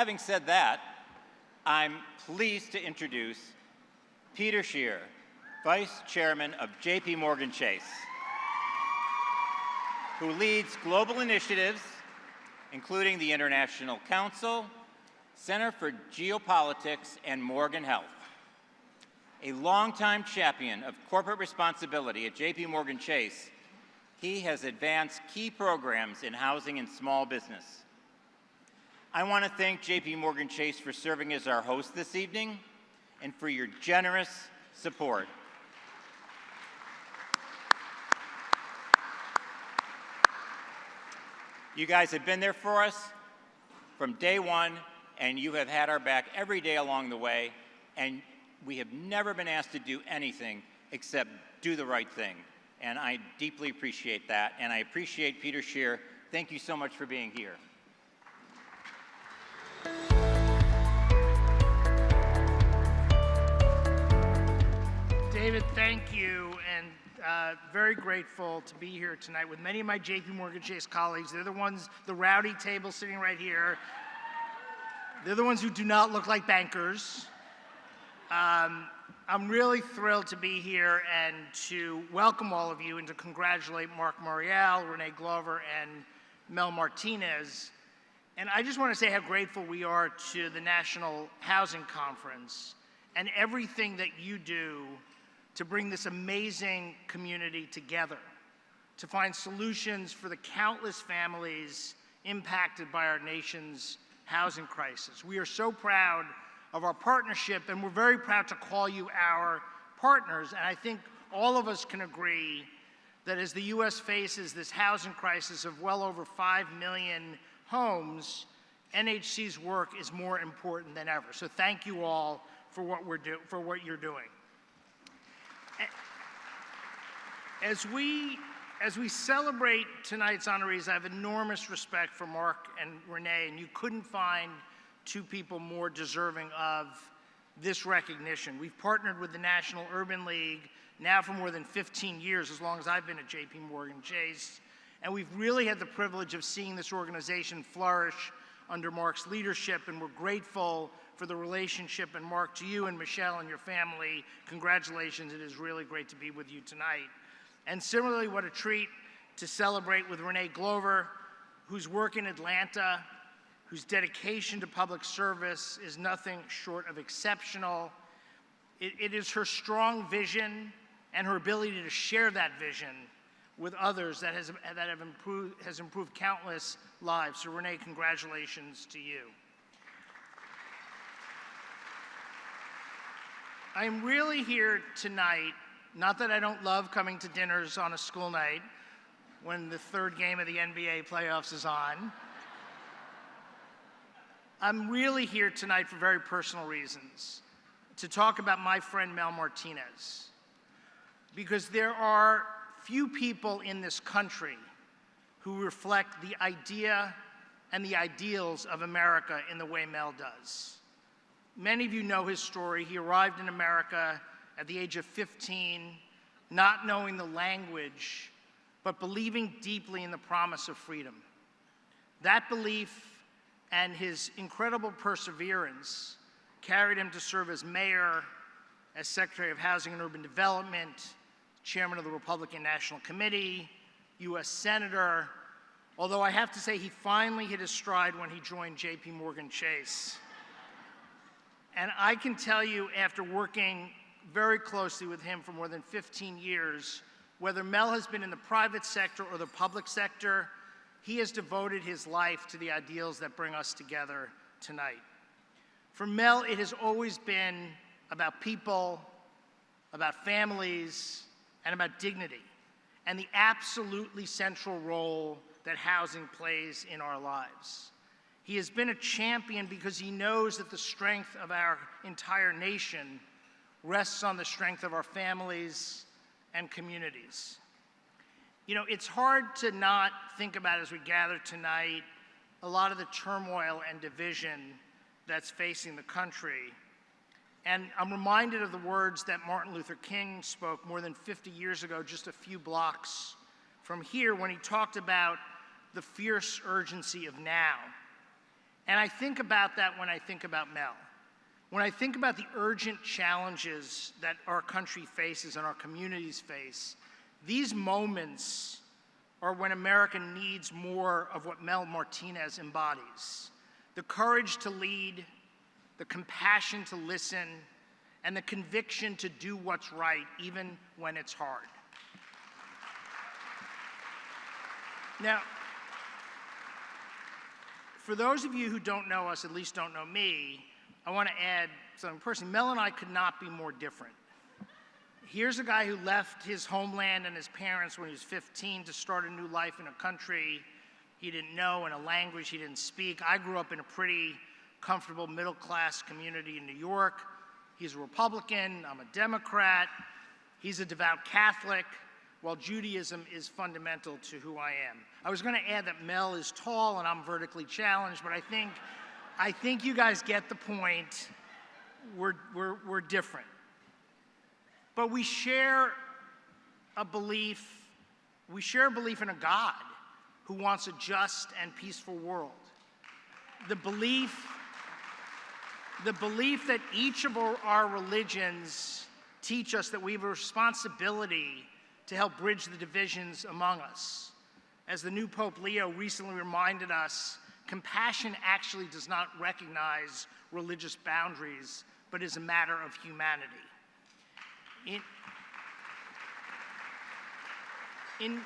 having said that, I'm pleased to introduce Peter Scheer, Vice Chairman of JP Morgan Chase, who leads global initiatives, including the International Council, Center for Geopolitics, and Morgan Health. A longtime champion of corporate responsibility at JP Morgan Chase, he has advanced key programs in housing and small business. I want to thank JP Morgan Chase for serving as our host this evening and for your generous support. You guys have been there for us from day one, and you have had our back every day along the way, and we have never been asked to do anything except do the right thing. And I deeply appreciate that, and I appreciate Peter Scheer. Thank you so much for being here. David, thank you, and very grateful to be here tonight with many of my JP Morgan Chase colleagues. They're the ones, the rowdy table sitting right here. They're the ones who do not look like bankers. I'm really thrilled to be here and to welcome all of you and to congratulate Mark Morial, Renee Glover, and Mel Martinez. And I just want to say how grateful we are to the National Housing Conference and everything that you do to bring this amazing community together, to find solutions for the countless families impacted by our nation's housing crisis. We are so proud of our partnership, and we're very proud to call you our partners. And I think all of us can agree that as the U.S. faces this housing crisis of well over 5 million homes, NHC's work is more important than ever. So thank you all for what you're doing. As we celebrate tonight's honorees, I have enormous respect for Mark and Renee, and you couldn't find two people more deserving of this recognition. We've partnered with the National Urban League now for more than 15 years, as long as I've been at JP Morgan Chase, and we've really had the privilege of seeing this organization flourish under Mark's leadership, and we're grateful for the relationship. And Mark, to you and Michelle and your family, congratulations. It is really great to be with you tonight. And similarly, what a treat to celebrate with Renee Glover, whose work in Atlanta, whose dedication to public service is nothing short of exceptional. It is her strong vision and her ability to share that vision with others that has improved countless lives. So Renee, congratulations to you. I'm really here tonight, not that I don't love coming to dinners on a school night when the third game of the NBA playoffs is on. I'm really here tonight for very personal reasons, to talk about my friend Mel Martinez, because there are few people in this country who reflect the idea and the ideals of America in the way Mel does. Many of you know his story. He arrived in America at the age of 15, not knowing the language, but believing deeply in the promise of freedom. That belief and his incredible perseverance carried him to serve as mayor, as Secretary of Housing and Urban Development, chairman of the Republican National Committee, U.S. Senator, although I have to say he finally hit his stride when he joined JP Morgan Chase. And I can tell you, after working very closely with him for more than 15 years, whether Mel has been in the private sector or the public sector, he has devoted his life to the ideals that bring us together tonight. For Mel, it has always been about people, about families, and about dignity, and the absolutely central role that housing plays in our lives. He has been a champion because he knows that the strength of our entire nation rests on the strength of our families and communities. You know, it's hard to not think about, as we gather tonight, a lot of the turmoil and division that's facing the country. And I'm reminded of the words that Martin Luther King spoke more than 50 years ago, just a few blocks from here, when he talked about the fierce urgency of now. And I think about that when I think about Mel. When I think about the urgent challenges that our country faces and our communities face, these moments are when America needs more of what Mel Martinez embodies: the courage to lead, the compassion to listen, and the conviction to do what's right, even when it's hard. Now, for those of you who don't know us, at least don't know me, I want to add something personally. Mel and I could not be more different. Here's a guy who left his homeland and his parents when he was 15 to start a new life in a country he didn't know and a language he didn't speak. I grew up in a pretty comfortable middle-class community in New York. He's a Republican, I'm a Democrat. He's a devout Catholic, while Judaism is fundamental to who I am. I was going to add that Mel is tall and I'm vertically challenged, but I think you guys get the point. We're different. But we share a belief in a God who wants a just and peaceful world. The belief that each of our religions teach us that we have a responsibility to help bridge the divisions among us. As the new Pope Leo recently reminded us, compassion actually does not recognize religious boundaries, but is a matter of humanity. In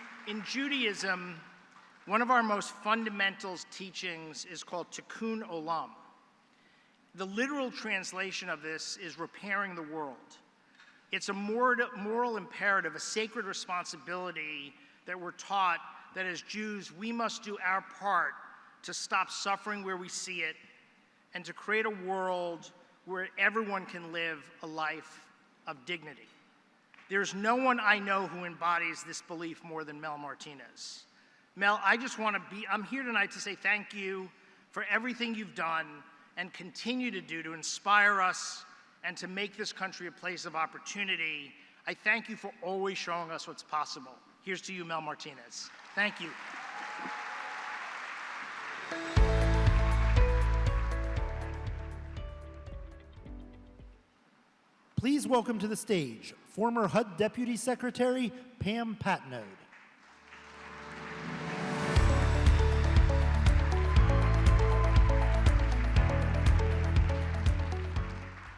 Judaism, one of our most fundamental teachings is called Tikkun Olam. The literal translation of this is repairing the world. It's a moral imperative, a sacred responsibility that we're taught that as Jews, we must do our part to stop suffering where we see it and to create a world where everyone can live a life of dignity. There's no one I know who embodies this belief more than Mel Martinez. Mel, I'm here tonight to say thank you for everything you've done and continue to do to inspire us and to make this country a place of opportunity. I thank you for always showing us what's possible. Here's to you, Mel Martinez. Thank you. Please welcome to the stage former HUD Deputy Secretary Pam Patnode.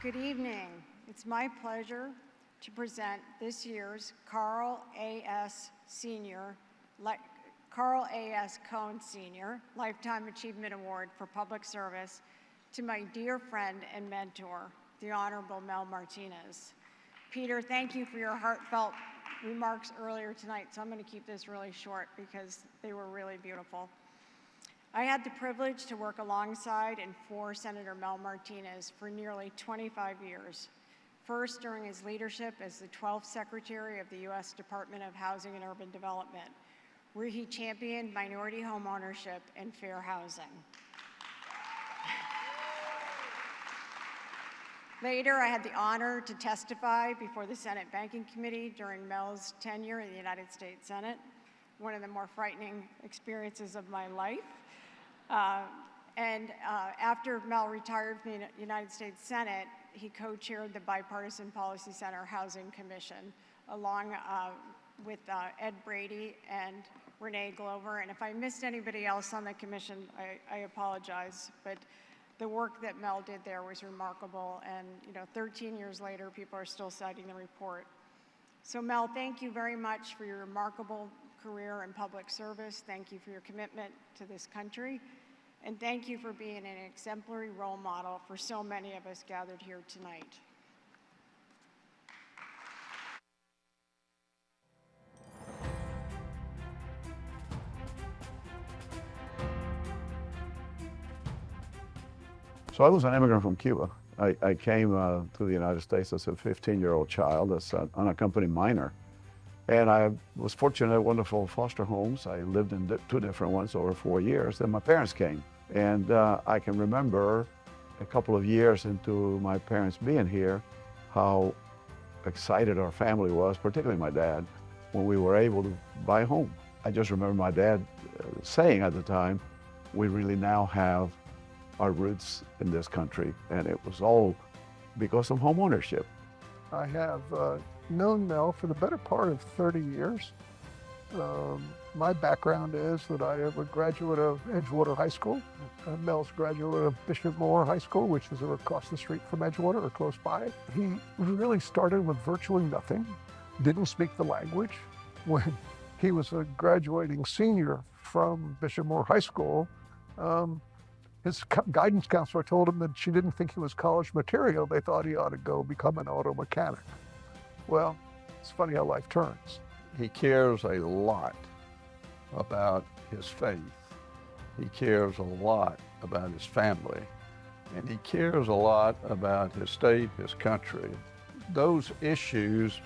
Good evening. It's my pleasure to present this year's Carl A.S. Cohn Senior Lifetime Achievement Award for Public Service to my dear friend and mentor, the Honorable Mel Martinez. Peter, thank you for your heartfelt remarks earlier tonight, so I'm going to keep this really short because they were really beautiful. I had the privilege to work alongside and for Senator Mel Martinez for nearly 25 years. First, during his leadership as the 12th Secretary of the U.S. Department of Housing and Urban Development, where he championed minority home ownership and fair housing. Later, I had the honor to testify before the Senate Banking Committee during Mel's tenure in the United States Senate, one of the more frightening experiences of my life. After Mel retired from the United States Senate, he co-chaired the Bipartisan Policy Center Housing Commission, along with Ed Brady and Renee Glover. And if I missed anybody else on the commission, I apologize. But the work that Mel did there was remarkable. And 13 years later, people are still citing the report. So Mel, thank you very much for your remarkable career in public service. Thank you for your commitment to this country. And thank you for being an exemplary role model for so many of us gathered here tonight. So I was an immigrant from Cuba. I came to the United States as a 15-year-old child, as an unaccompanied minor. And I was fortunate at wonderful foster homes. I lived in two different ones over 4 years. Then my parents came. And I can remember a couple of years into my parents being here, how excited our family was, particularly my dad, when we were able to buy a home. I just remember my dad saying at the time, we really now have our roots in this country, and it was all because of home ownership. I have known Mel for the better part of 30 years. My background is that I am a graduate of Edgewater High School. Mel's a graduate of Bishop Moore High School, which is across the street from Edgewater or close by. He really started with virtually nothing, didn't speak the language. When he was a graduating senior from Bishop Moore High School, his guidance counselor told him that she didn't think he was college material. They thought he ought to go become an auto mechanic. Well, it's funny how life turns. He cares a lot about his faith. He cares a lot about his family. And he cares a lot about his state, his country. Those issues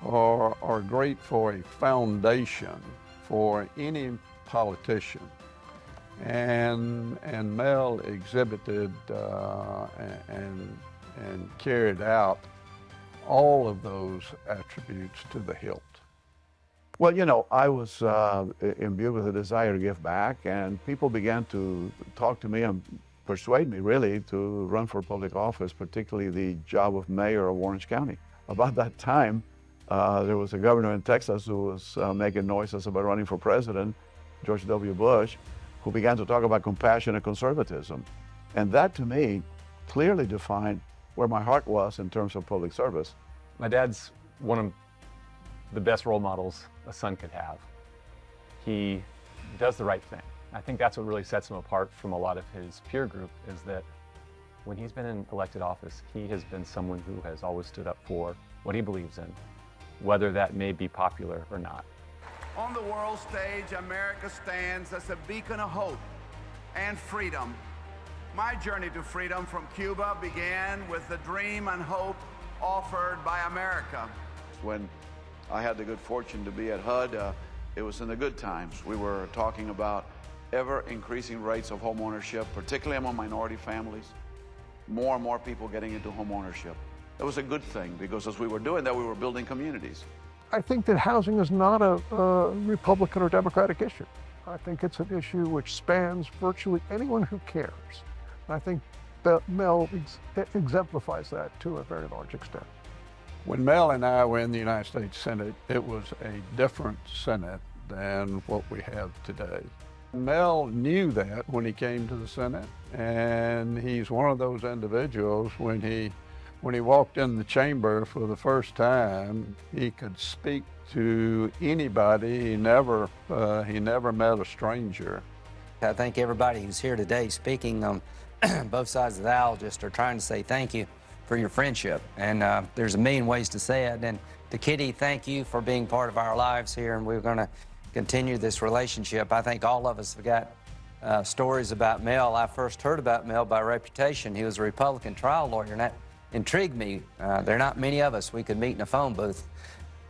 are great for a foundation for any politician. And Mel exhibited and carried out all of those attributes to the hilt. Well, you know, I was imbued with a desire to give back, and people began to talk to me and persuade me, really, to run for public office, particularly the job of mayor of Orange County. About that time, there was a governor in Texas who was making noises about running for president, George W. Bush, who began to talk about compassion and conservatism. And that, to me, clearly defined where my heart was in terms of public service. My dad's one of the best role models a son could have. He does the right thing. I think that's what really sets him apart from a lot of his peer group, is that when he's been in elected office, he has been someone who has always stood up for what he believes in, whether that may be popular or not. On the world stage, America stands as a beacon of hope and freedom. My journey to freedom from Cuba began with the dream and hope offered by America. When I had the good fortune to be at HUD, it was in the good times. We were talking about ever increasing rates of home ownership, particularly among minority families. More and more people getting into home ownership. It was a good thing, because as we were doing that, we were building communities. I think that housing is not a Republican or Democratic issue. I think it's an issue which spans virtually anyone who cares. I think that Mel exemplifies that to a very large extent. When Mel and I were in the United States Senate, it was a different Senate than what we have today. Mel knew that when he came to the Senate, and he's one of those individuals when he walked in the chamber for the first time, he could speak to anybody. He never met a stranger. I think everybody who's here today speaking on both sides of the aisle just are trying to say thank you for your friendship. And there's a million ways to say it. And to Kitty, thank you for being part of our lives here, and we're going to continue this relationship. I think all of us have got stories about Mel. I first heard about Mel by reputation. He was a Republican trial lawyer, and that intrigued me. There are not many of us we could meet in a phone booth.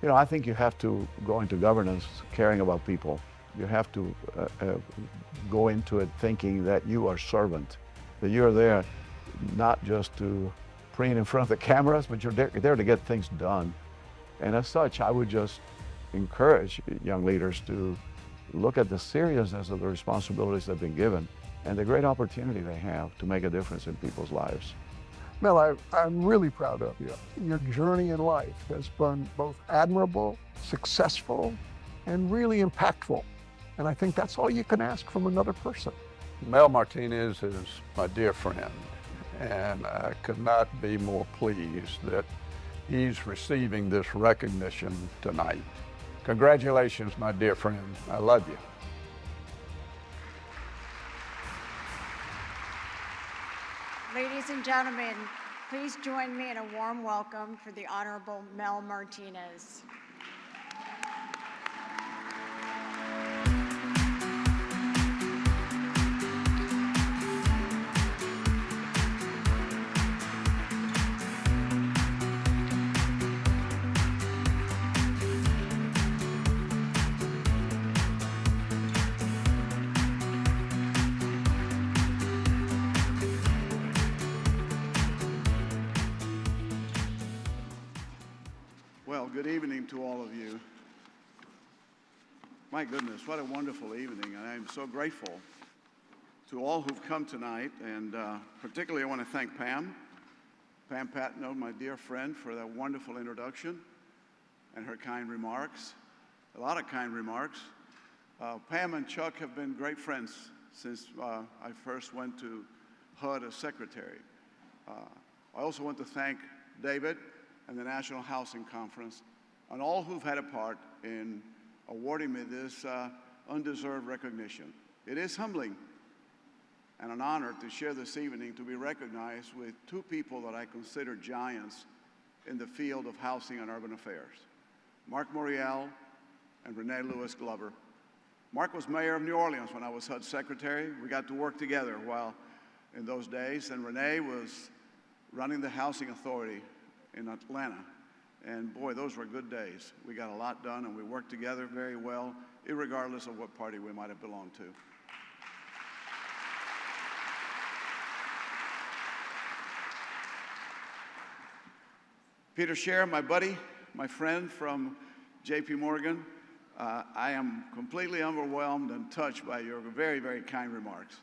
You know, I think you have to go into governance caring about people. You have to go into it thinking that you are a servant, that you're there not just to preen in front of the cameras, but you're there to get things done. And as such, I would just encourage young leaders to look at the seriousness of the responsibilities they've been given and the great opportunity they have to make a difference in people's lives. Mel, I'm really proud of you. Your journey in life has been both admirable, successful, and really impactful. And I think that's all you can ask from another person. Mel Martinez is my dear friend, and I could not be more pleased that he's receiving this recognition tonight. Congratulations, my dear friend. I love you. Ladies and gentlemen, please join me in a warm welcome for the Honorable Mel Martinez. Well, good evening to all of you. My goodness, what a wonderful evening, and I am so grateful to all who've come tonight, and particularly I want to thank Pam Patno, my dear friend, for that wonderful introduction and her kind remarks, a lot of kind remarks. Pam and Chuck have been great friends since I first went to HUD as secretary. I also want to thank David and the National Housing Conference and all who've had a part in awarding me this undeserved recognition. It is humbling and an honor to share this evening to be recognized with two people that I consider giants in the field of housing and urban affairs, Mark Morial and Renee Lewis Glover. Mark was mayor of New Orleans when I was HUD secretary. We got to work together while in those days, and Renee was running the housing authority in Atlanta. And boy, those were good days. We got a lot done and we worked together very well, irregardless of what party we might have belonged to. Peter Scher, my buddy, my friend from JP Morgan, I am completely overwhelmed and touched by your very, very kind remarks.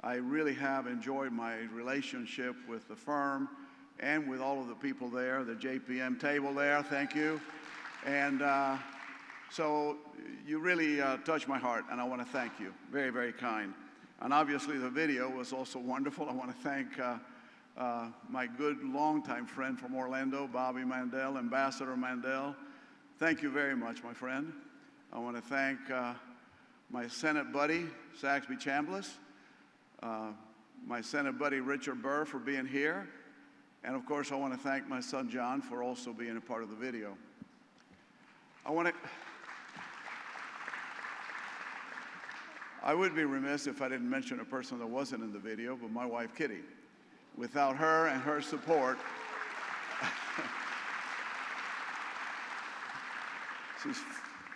I really have enjoyed my relationship with the firm and with all of the people there, the JPM table there, thank you. And so you really touched my heart, and I want to thank you. Very, very kind. And obviously the video was also wonderful. I want to thank my good longtime friend from Orlando, Bobby Mandel, Ambassador Mandel. Thank you very much, my friend. I want to thank my Senate buddy, Saxby Chambliss, my Senate buddy, Richard Burr, for being here. And of course, I want to thank my son, John, for also being a part of the video. I would be remiss if I didn't mention a person that wasn't in the video, but my wife, Kitty. Without her and her support, she's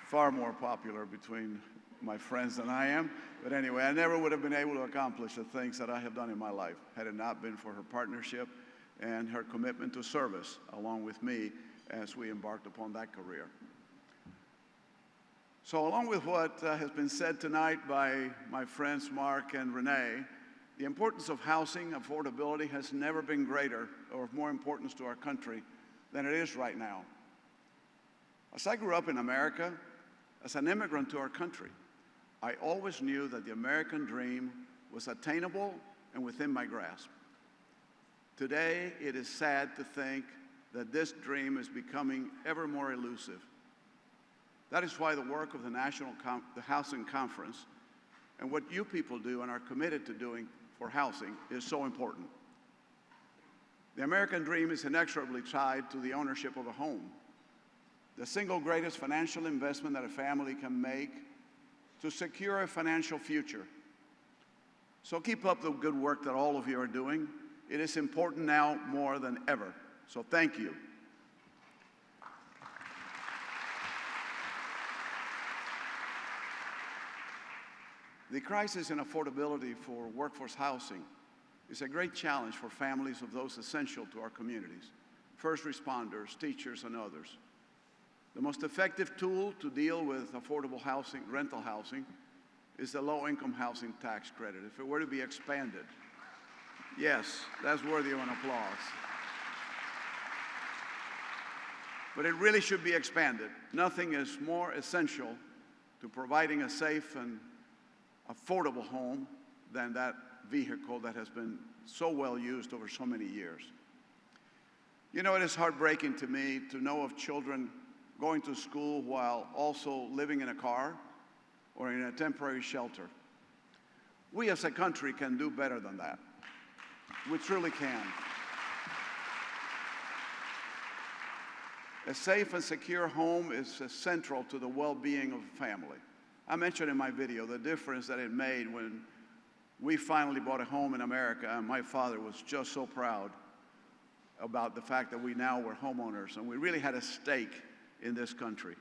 far more popular between my friends than I am. But anyway, I never would have been able to accomplish the things that I have done in my life had it not been for her partnership and her commitment to service along with me as we embarked upon that career. So along with what has been said tonight by my friends Mark and Renee, the importance of housing affordability has never been greater or of more importance to our country than it is right now. As I grew up in America, as an immigrant to our country, I always knew that the American dream was attainable and within my grasp. Today, it is sad to think that this dream is becoming ever more elusive. That is why the work of the Housing Conference and what you people do and are committed to doing for housing is so important. The American dream is inexorably tied to the ownership of a home, the single greatest financial investment that a family can make to secure a financial future. So keep up the good work that all of you are doing. It is important now more than ever. So thank you. The crisis in affordability for workforce housing is a great challenge for families of those essential to our communities, first responders, teachers, and others. The most effective tool to deal with affordable housing, rental housing, is the low-income housing tax credit. If it were to be expanded, yes, that's worthy of an applause. But it really should be expanded. Nothing is more essential to providing a safe and affordable home than that vehicle that has been so well used over so many years. You know, it is heartbreaking to me to know of children going to school while also living in a car or in a temporary shelter. We as a country can do better than that. We truly can. A safe and secure home is central to the well-being of a family. I mentioned in my video the difference that it made when we finally bought a home in America, and my father was just so proud about the fact that we now were homeowners, and we really had a stake in this country.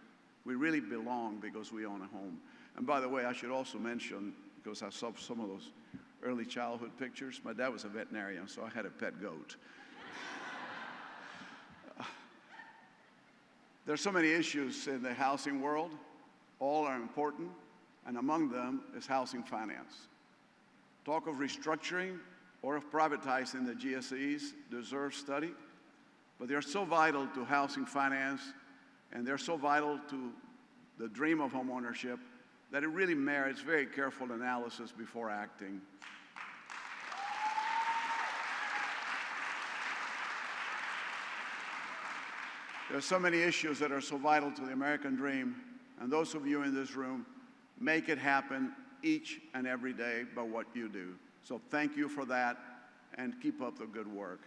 We really belong because we own a home. And by the way, I should also mention, because I saw some of those early childhood pictures, my dad was a veterinarian, so I had a pet goat. There's so many issues in the housing world. All are important, and among them is housing finance. Talk of restructuring or of privatizing the GSEs deserves study, but they're so vital to housing finance and they're so vital to the dream of homeownership that it really merits very careful analysis before acting. There are so many issues that are so vital to the American dream, and those of you in this room make it happen each and every day by what you do. So thank you for that, and keep up the good work.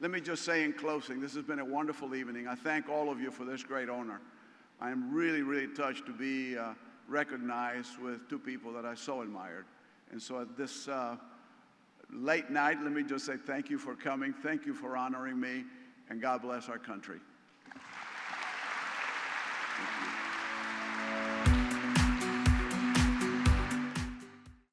Let me just say in closing, this has been a wonderful evening. I thank all of you for this great honor. I am really, really touched to be recognized with two people that I so admired. And so at this late night, let me just say thank you for coming, thank you for honoring me, and God bless our country. Thank you.